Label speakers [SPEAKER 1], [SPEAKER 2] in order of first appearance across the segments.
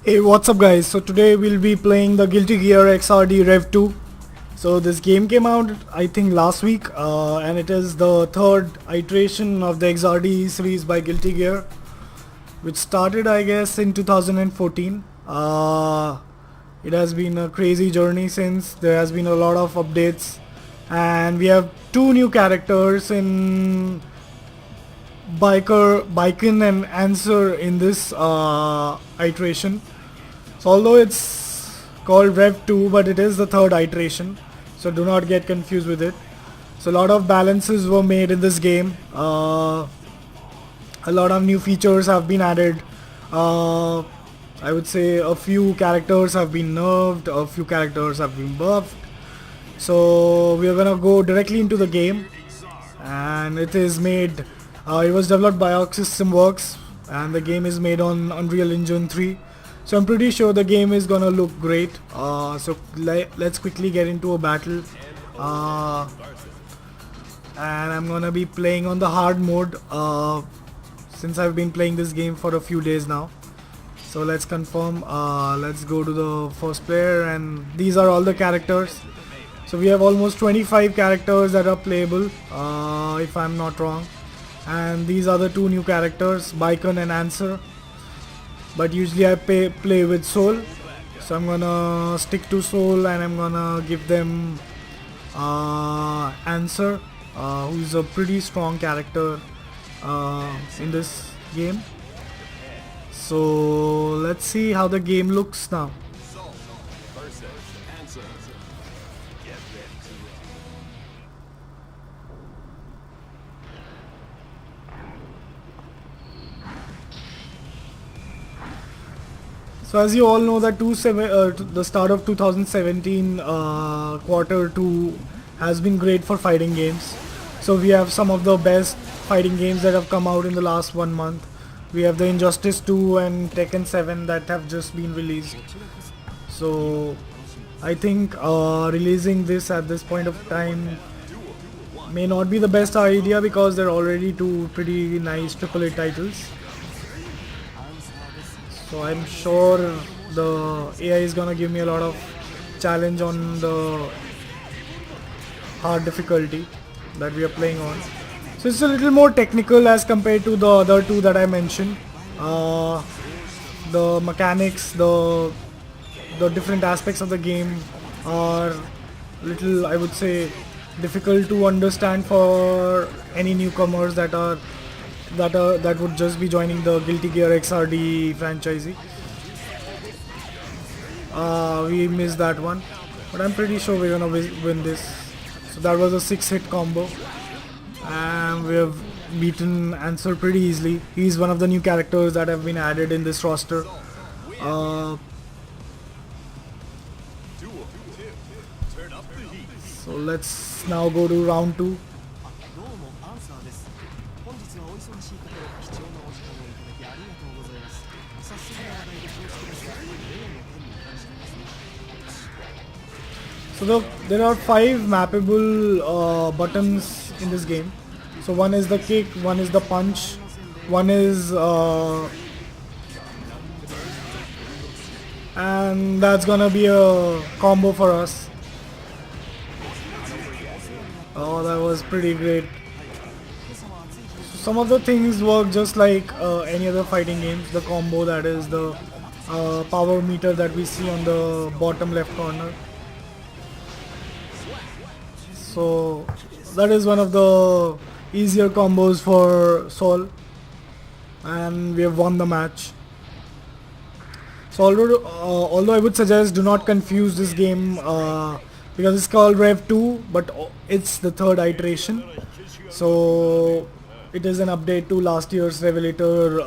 [SPEAKER 1] Hey, what's up guys? So today we'll be playing the Guilty Gear Xrd REV 2. So this game came out I think last week and it is the third iteration of the XRD series by Guilty Gear, which started I guess in 2014. It has been a crazy journey since. There has been a lot of updates and we have two new characters in Biken and Answer in this iteration. So although it's called Rev 2, but it is the third iteration, so do not get confused with it. So a lot of balances were made in this game. A lot of new features have been added. I would say a few characters have been nerfed, a few characters have been buffed. So we are gonna go directly into the game, and it is made. It was developed by Arc System Works, and the game is made on Unreal Engine 3. So I'm pretty sure the game is gonna look great. Let's quickly get into a battle. And I'm gonna be playing on the hard mode since I've been playing this game for a few days now. So let's confirm. Let's go to the first player, and these are all the characters. So we have almost 25 characters that are playable, if I'm not wrong. And these are the two new characters, Biken and Answer. But usually I play with Soul, so I'm gonna stick to Soul and I'm gonna give them Answer, who's a pretty strong character in this game. So let's see how the game looks now. So as you all know that the start of 2017 quarter 2 has been great for fighting games. So we have some of the best fighting games that have come out in the last 1 month. We have the Injustice 2 and Tekken 7 that have just been released. So I think releasing this at this point of time may not be the best idea, because there are already two pretty nice AAA titles. So I'm sure the AI is gonna give me a lot of challenge on the hard difficulty that we are playing on. So it's a little more technical as compared to the other two that I mentioned. The mechanics, the different aspects of the game are little, I would say, difficult to understand for any newcomers that would just be joining the Guilty Gear XRD franchise. We missed that one, but I'm pretty sure we're gonna win this. So that was a 6-hit combo, and we have beaten Answer pretty easily. He's one of the new characters that have been added in this roster. So let's now go to round 2. So there are 5 mappable buttons in this game. So one is the kick, one is the punch, one is and that's gonna be a combo for us. Oh, that was pretty great. So some of the things work just like any other fighting games. The combo, that is the power meter that we see on the bottom left corner. So that is one of the easier combos for Sol, and we have won the match. So although I would suggest do not confuse this game because it's called Rev 2, but it's the third iteration. So it is an update to last year's Revelator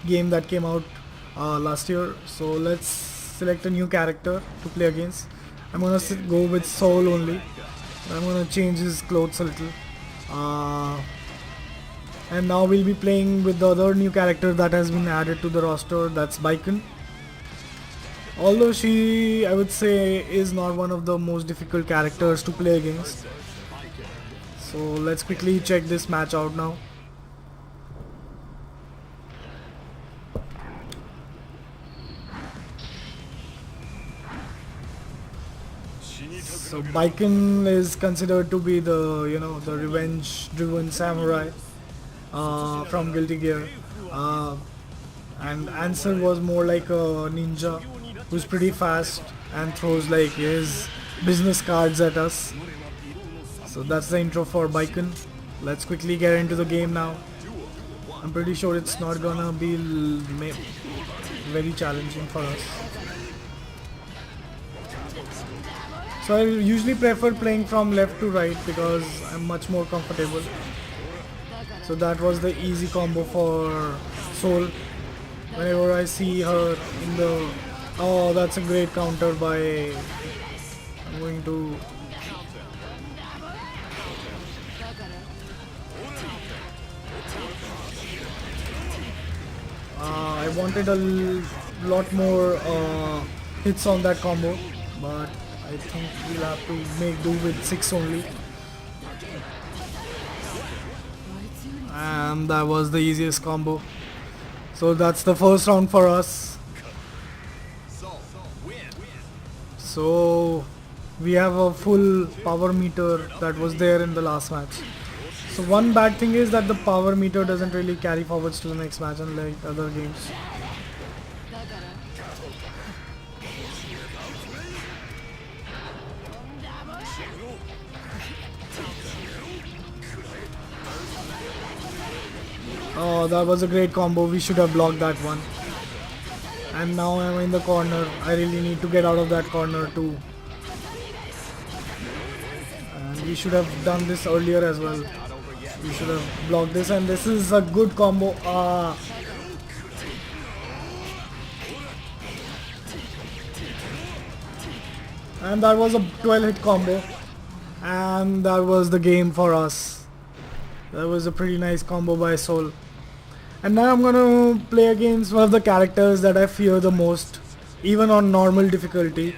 [SPEAKER 1] game that came out last year. So let's select a new character to play against. I'm gonna go with Soul only. I'm gonna change his clothes a little. And now we'll be playing with the other new character that has been added to the roster, that's Biken. Although she, I would say, is not one of the most difficult characters to play against. So let's quickly check this match out now. So Baiken is considered to be the the revenge-driven samurai from Guilty Gear, and Answer was more like a ninja who's pretty fast and throws like his business cards at us. So that's the intro for Baiken. Let's quickly get into the game now. I'm pretty sure it's not gonna be very challenging for us. So I usually prefer playing from left to right because I'm much more comfortable. So that was the easy combo for Soul. Whenever I see her in the... Oh, that's a great counter by... I'm going to... I wanted a lot more hits on that combo, but I think we'll have to make do with 6 only. And that was the easiest combo. So that's the first round for us. So we have a full power meter that was there in the last match. So one bad thing is that the power meter doesn't really carry forwards to the next match unlike other games. Oh, that was a great combo. We should have blocked that one. And now I'm in the corner. I really need to get out of that corner too. And we should have done this earlier as well. We should have blocked this, and this is a good combo. And that was a 12 hit combo. And that was the game for us. That was a pretty nice combo by Soul. And now I'm gonna play against one of the characters that I fear the most, even on normal difficulty.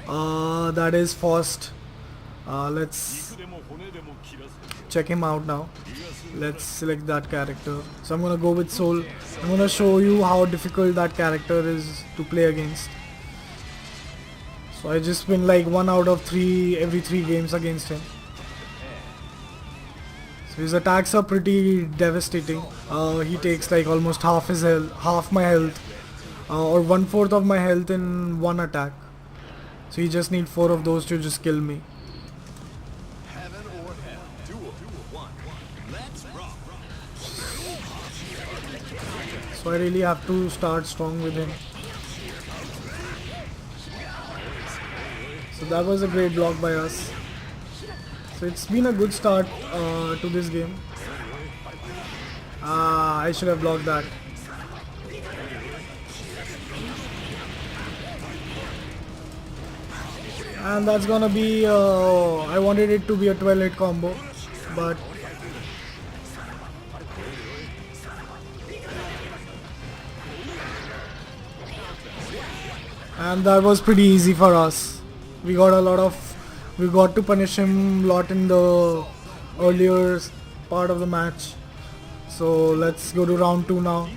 [SPEAKER 1] That is Faust. Let's check him out now. Let's select that character. So I'm gonna go with Soul. I'm gonna show you how difficult that character is to play against. So I just win like 1 out of 3 every 3 games against him. So his attacks are pretty devastating. He takes like almost half his health, half my health, or 1/4 of my health in one attack. So he just needs 4 of those to just kill me. So I really have to start strong with him. So that was a great block by us. So it's been a good start to this game. I should have blocked that. And that's gonna be, I wanted it to be a 12 hit combo, but and that was pretty easy for us. We got to punish him a lot in the earlier part of the match. So let's go to round 2 now.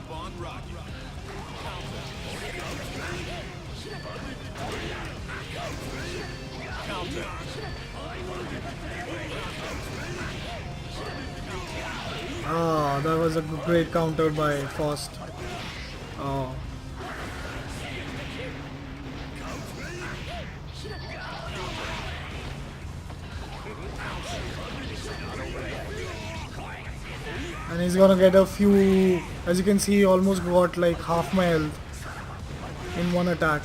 [SPEAKER 1] That was a great counter by Faust. And he's gonna get a few, as you can see, he almost got like half my health in one attack.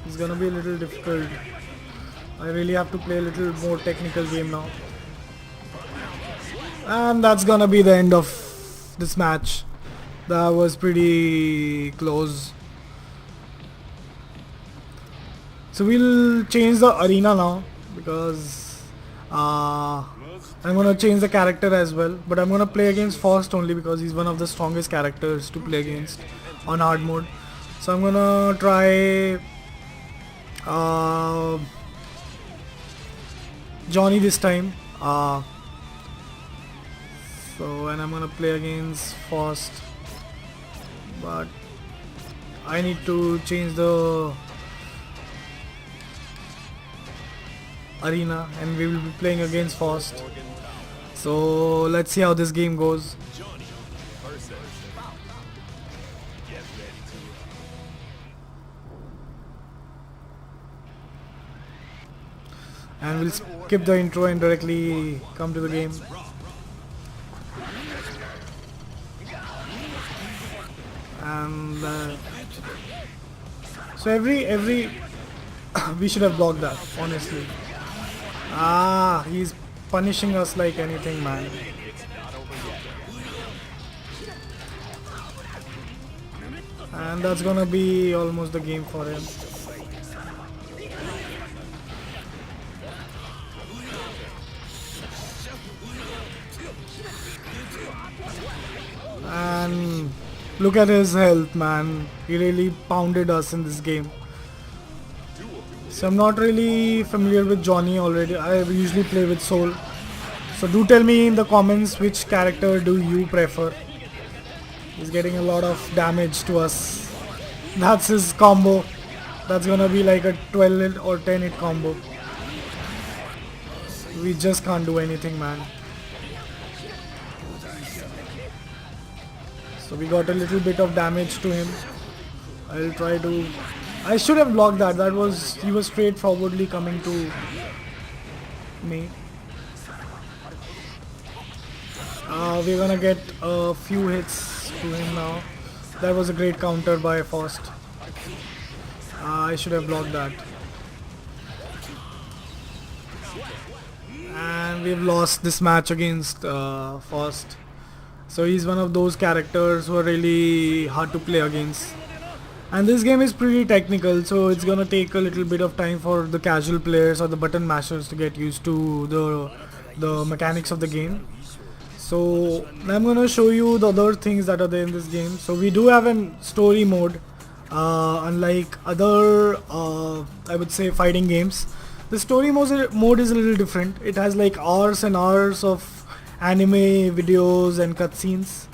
[SPEAKER 1] It's gonna be a little difficult. I really have to play a little more technical game now. And that's gonna be the end of this match. That was pretty close. So we'll change the arena now because I'm gonna change the character as well. But I'm gonna play against Faust only because he's one of the strongest characters to play against on hard mode. So I'm gonna try Johnny this time. And I'm gonna play against Faust, but I need to change the arena and we will be playing against Faust. So let's see how this game goes. And we'll skip the intro and directly come to the game. And so every we should have blocked that, honestly. He's punishing us like anything, man. And that's gonna be almost the game for him. And look at his health, man. He really pounded us in this game. So I'm not really familiar with Johnny already. I usually play with Soul. So do tell me in the comments which character do you prefer. He's getting a lot of damage to us. That's his combo. That's gonna be like a 12 or 10 hit combo. We just can't do anything, man. So we got a little bit of damage to him. I'll try to... I should have blocked that. He was straightforwardly coming to me. We're gonna get a few hits to him now. That was a great counter by Faust. I should have blocked that. And we've lost this match against Faust. So he's one of those characters who are really hard to play against. And this game is pretty technical, so it's gonna take a little bit of time for the casual players or the button mashers to get used to the mechanics of the game. So I'm gonna show you the other things that are there in this game. So we do have a story mode, unlike other I would say fighting games. The story mode is a little different. It has like hours and hours of anime videos and cutscenes.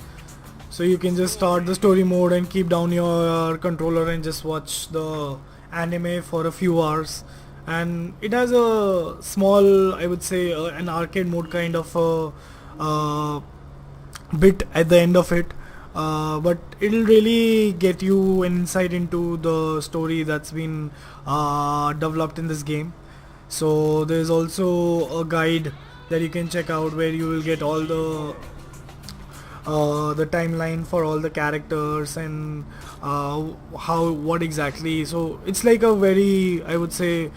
[SPEAKER 1] So you can just start the story mode and keep down your controller and just watch the anime for a few hours. And it has a small, I would say, an arcade mode kind of bit at the end of it. But it'll really get you an insight into the story that's been developed in this game. So there's also a guide that you can check out where you will get all the timeline for all the characters and what exactly. So it's like a very, I would say,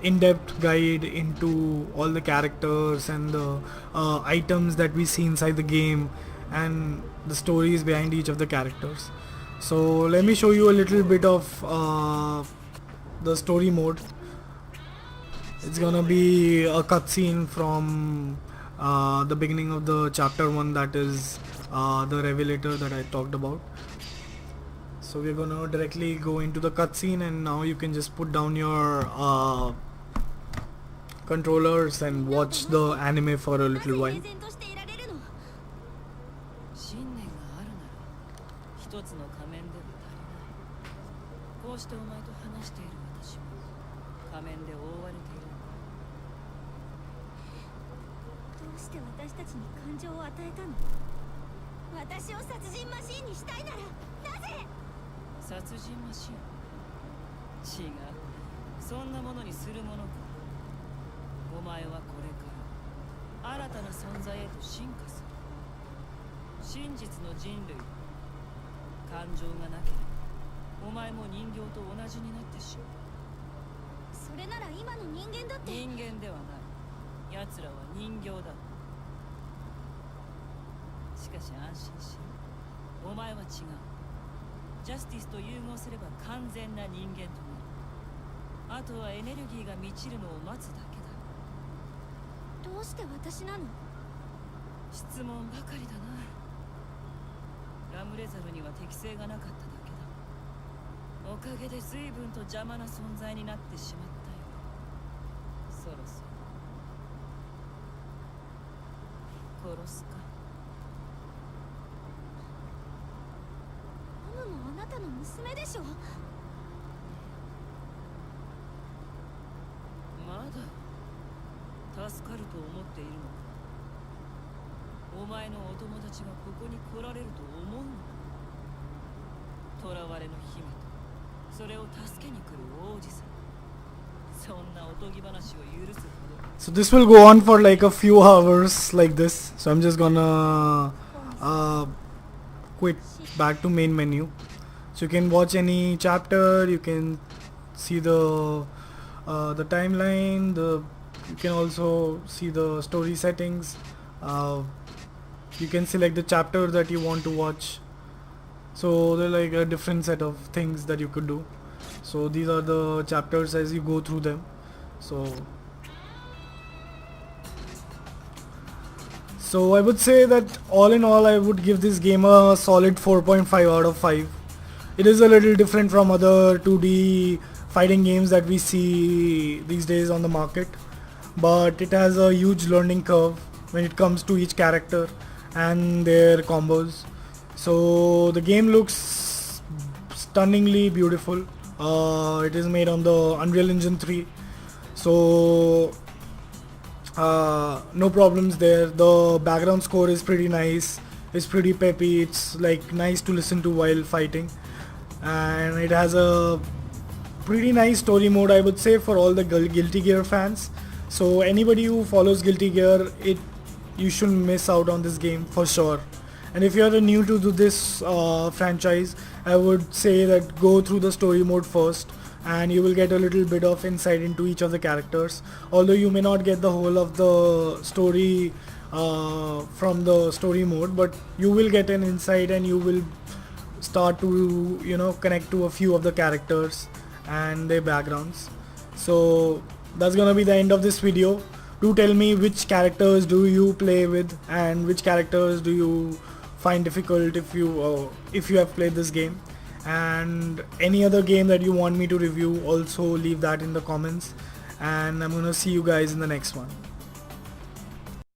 [SPEAKER 1] in-depth guide into all the characters and the items that we see inside the game and the stories behind each of the characters. So let me show you a little bit of the story mode. It's gonna be a cutscene from the beginning of the chapter 1, that is the Revelator that I talked about. So we're gonna directly go into the cutscene, and now you can just put down your controllers and watch the anime for a little while.
[SPEAKER 2] ラムレザルには適性がなかっただけだ。おかげで随分と邪魔な存在になってしまったよ。そろそろ殺すか。
[SPEAKER 3] マムもあなたの娘でしょ。
[SPEAKER 2] まだ助かると思っているのか。お前のお友達がここに来られると思うのか。囚われの姫とそれを助けに来る王子様、そんなおとぎ話を許すほど。
[SPEAKER 1] So this will go on for like a few hours like this. So I'm just gonna quit back to main menu. So you can watch any chapter, you can see the timeline, you can also see the story settings. You can select the chapter that you want to watch. So they're like a different set of things that you could do. So these are the chapters as you go through them. So I would say that all in all I would give this game a solid 4.5 out of 5. It is a little different from other 2D fighting games that we see these days on the market, but it has a huge learning curve when it comes to each character and their combos. So the game looks stunningly beautiful. It is made on the Unreal Engine 3, so no problems there. The background score is pretty nice, it's pretty peppy, it's like nice to listen to while fighting, and it has a pretty nice story mode, I would say, for all the Guilty Gear fans. So anybody who follows Guilty Gear, you shouldn't miss out on this game for sure. And if you are new to this franchise, I would say that go through the story mode first, and you will get a little bit of insight into each of the characters. Although you may not get the whole of the story from the story mode, but you will get an insight and you will start to connect to a few of the characters and their backgrounds. So that's gonna be the end of this video. Do tell me which characters do you play with and which characters do you find difficult if you have played this game, and any other game that you want me to review, also leave that in the comments, and I'm gonna see you guys in the next one.